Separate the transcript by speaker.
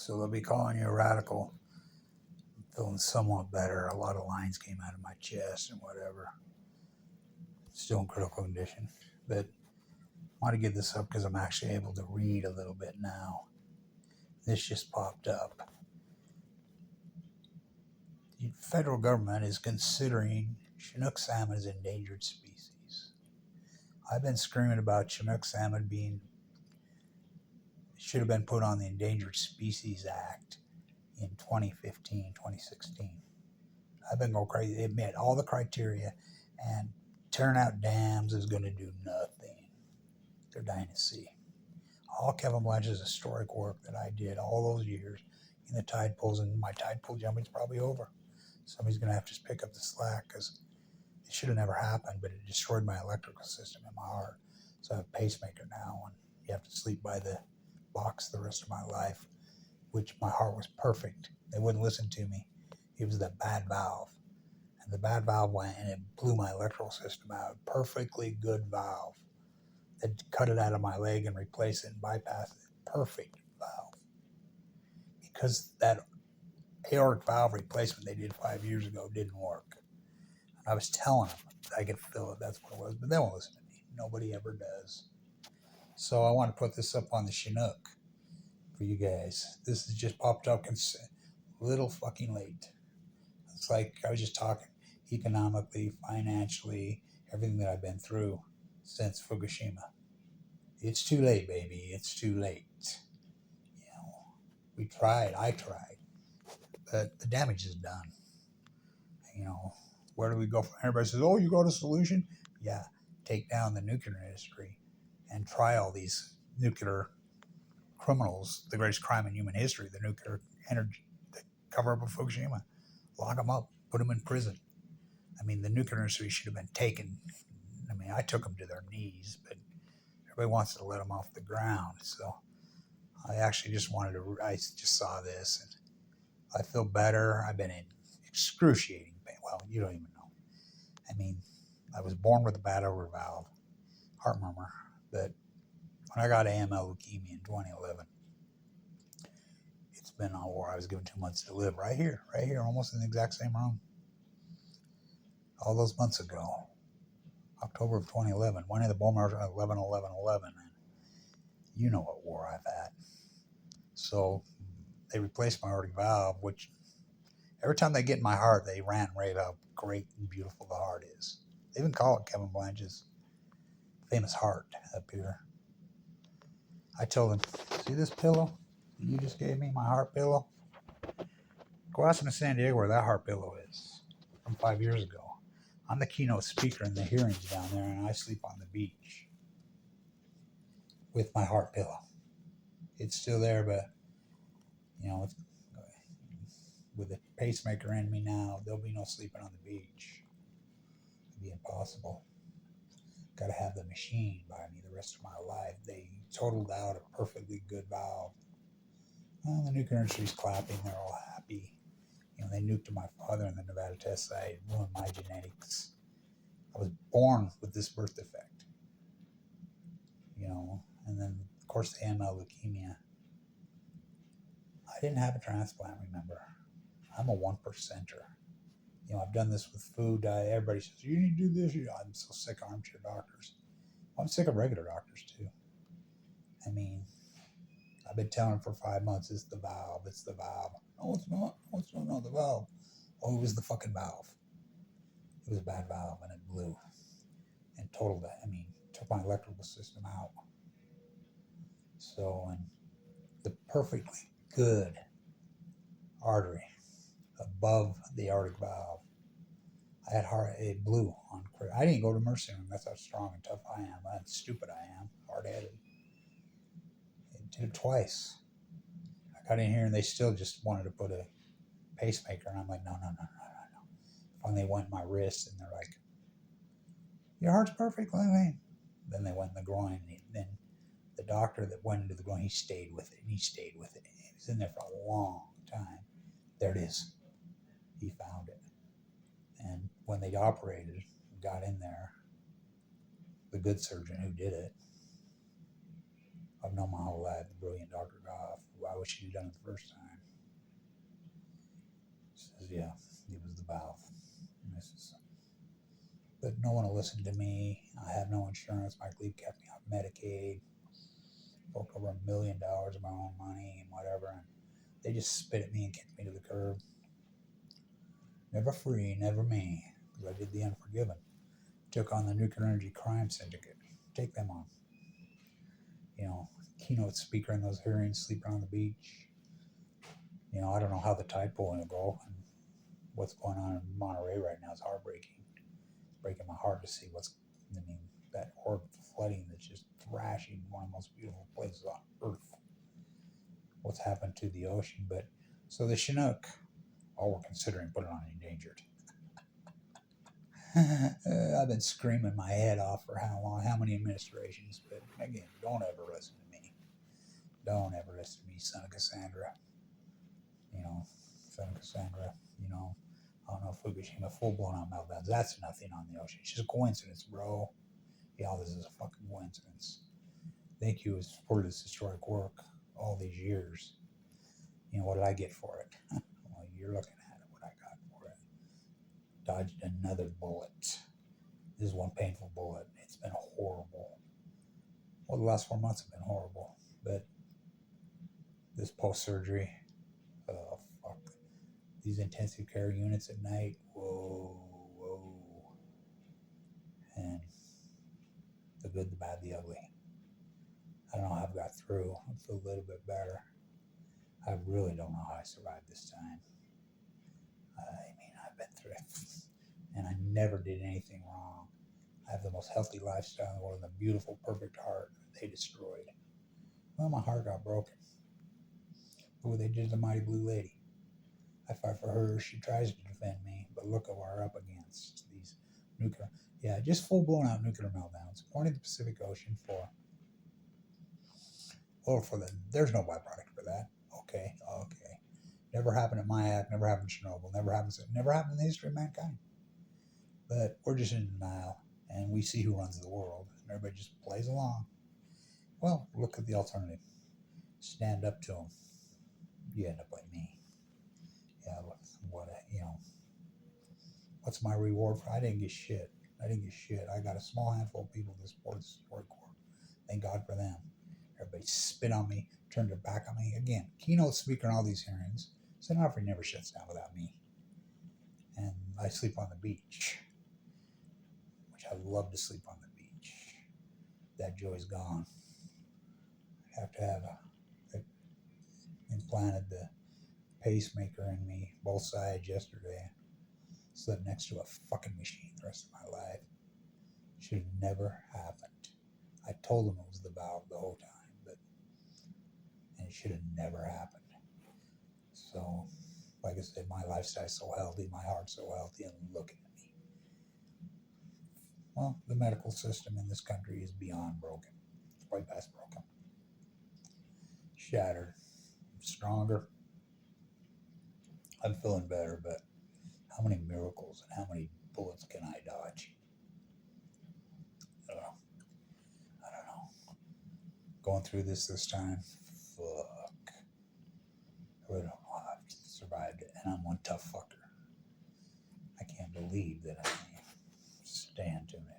Speaker 1: so they'll be calling you a radical. I'm feeling somewhat better. A lot of lines came out of my chest and whatever. Still in critical condition, but I want to get this up because I'm actually able to read a little bit now. This just popped up. The federal government is considering Chinook salmon as an endangered species. I've been screaming about Chinook salmon being should have been put on the Endangered Species Act in 2015, 2016. I've been going crazy. It met all the criteria, and tearing out dams is going to do nothing. They're dying to see. All Kevin Blanch's historic work that I did all those years in the tide pools, and my tide pool jumping's probably over. Somebody's going to have to pick up the slack because it should have never happened, but it destroyed my electrical system in my heart. So I have a pacemaker now, and you have to sleep by the box the rest of my life, which my heart was perfect. They wouldn't listen to me. It was the bad valve. And the bad valve went and it blew my electrical system out. Perfectly good valve. They cut it out of my leg and replaced it and bypassed it. Perfect valve. Because that aortic valve replacement they did 5 years ago didn't work. And I was telling them I could feel it, that's what it was, but they won't listen to me. Nobody ever does. So I want to put this up on the Chinook for you guys. This has just popped up a little fucking late. It's like I was just talking economically, financially, everything that I've been through since Fukushima. It's too late, baby. It's too late. You know, we tried. I tried. But the damage is done. You know, where do we go from? Everybody says, oh, you got a solution? Yeah, take down the nuclear industry and try all these nuclear criminals, the greatest crime in human history, the nuclear energy, the cover up of Fukushima. Lock them up, put them in prison. I mean, the nuclear industry should have been taken. I mean, I took them to their knees, but everybody wants to let them off the ground. So I actually just I just saw this and I feel better. I've been in excruciating pain. Well, you don't even know. I mean, I was born with a bad over valve, heart murmur, but when I got AML leukemia in 2011, it's been on where I was given 2 months to live right here, almost in the exact same room. All those months ago, October of 2011, one of the bone marrows 11-11-11, and you know what war I've had. So they replaced my aortic valve, which every time they get in my heart, they rant and rave how great and beautiful the heart is. They even call it Kevin Blanch's famous heart up here. I told them, see this pillow you just gave me, my heart pillow? Go ask them in San Diego where that heart pillow is from 5 years ago. I'm the keynote speaker in the hearings down there, and I sleep on the beach with my heart pillow. It's still there, but, you know, with a pacemaker in me now, there'll be no sleeping on the beach. It'd be impossible. Got to have the machine by me the rest of my life. They totaled out a perfectly good valve. Well, the nuclear industry's clapping. They're all happy. You know, they nuked my father in the Nevada test site, ruined my genetics. I was born with this birth defect. You know, and then, of course, the AML leukemia. I didn't have a transplant, remember. I'm a 1%er. You know, I've done this with food. Everybody says, you need to do this. I'm so sick of armchair doctors. I'm sick of regular doctors, too. I mean, I've been telling them for 5 months, it's the valve, it's the valve. No, it's not. No, it's not the valve. Oh, it was the fucking valve. It was a bad valve, and it blew. And totaled that. I mean, took my electrical system out. So, and the perfectly good artery above the aortic valve, I had heart, it blew on. I didn't go to emergency room. That's how strong and tough I am. How stupid I am. Hard-headed. It did it twice. I got in here and they still just wanted to put a pacemaker, and I'm like, no. Finally, they went in my wrist and they're like, your heart's perfect, Lily. Then they went in the groin, and then the doctor that went into the groin, he stayed with it. He was in there for a long time. There it is. He found it. And when they operated, got in there, the good surgeon who did it, I've known my whole life, the brilliant Dr. Goff, who why would she have done it the first time? She says, yeah, it was the valve. But no one will listen to me. I have no insurance. Mike Lee kept me off Medicaid. Broke over $1 million of my own money and whatever. And they just spit at me and kicked me to the curb. Never free, never me. Because I did the Unforgiven. Took on the Nuclear Energy Crime Syndicate. Take them on. Keynote speaker in those hearings, sleeping on the beach. I don't know how the tide pooling will go. And what's going on in Monterey right now is heartbreaking. It's breaking my heart to see that horrible flooding that's just thrashing one of the most beautiful places on earth. What's happened to the ocean. But so the Chinook, we're considering putting on endangered. I've been screaming my head off for how long, how many administrations, but again, don't ever listen to me. Don't ever listen to me, son of Cassandra. Son of Cassandra, I don't know, Fukushima, full-blown out meltdowns. That's nothing on the ocean. It's just a coincidence, bro. Yeah, this is a fucking coincidence. Thank you for this historic work all these years. What did I get for it? Well, you're looking at it, what I got for it. Dodged another bullet. This is one painful bullet. It's been horrible. Well, the last 4 months have been horrible. But this post-surgery, oh, fuck. These intensive care units at night, whoa. And the good, the bad, the ugly. I don't know how I've got through. I feel a little bit better. I really don't know how I survived this time. I've been through it. And I never did anything wrong. I have the most healthy lifestyle in the world and a beautiful, perfect heart that they destroyed. Well, my heart got broken. Look what they did to the Mighty Blue Lady. I fight for her. She tries to defend me, but look at what we're up against. These nuclear, just full-blown out nuclear meltdowns. Pointing the Pacific Ocean there's no byproduct for that. Okay. Never happened at Mayak, never happened in Chernobyl, never happened in the history of mankind. But we're just in denial, and we see who runs the world, and everybody just plays along. Well, look at the alternative. Stand up to them. You end up like me. Yeah, what's my reward for? I didn't get shit. I got a small handful of people that support this historic work. Thank God for them. Everybody spit on me, turned their back on me. Again, keynote speaker in all these hearings. Stenography never shuts down without me. And I sleep on the beach, which I love to sleep on the beach. That joy's gone. I have to have implanted the pacemaker in me, both sides yesterday. Slept next to a fucking machine the rest of my life. Should have never happened. I told them it was the valve the whole time, and it should have never happened. So, like I said, my lifestyle's so healthy, my heart's so healthy, and look at me. Well, the medical system in this country is beyond broken. It's way past broken. Shattered. I'm stronger. I'm feeling better, but how many miracles and how many bullets can I dodge? I don't know. Going through this time, fuck. I really don't know how I've survived it, and I'm one tough fucker. I can't believe that I stand to it.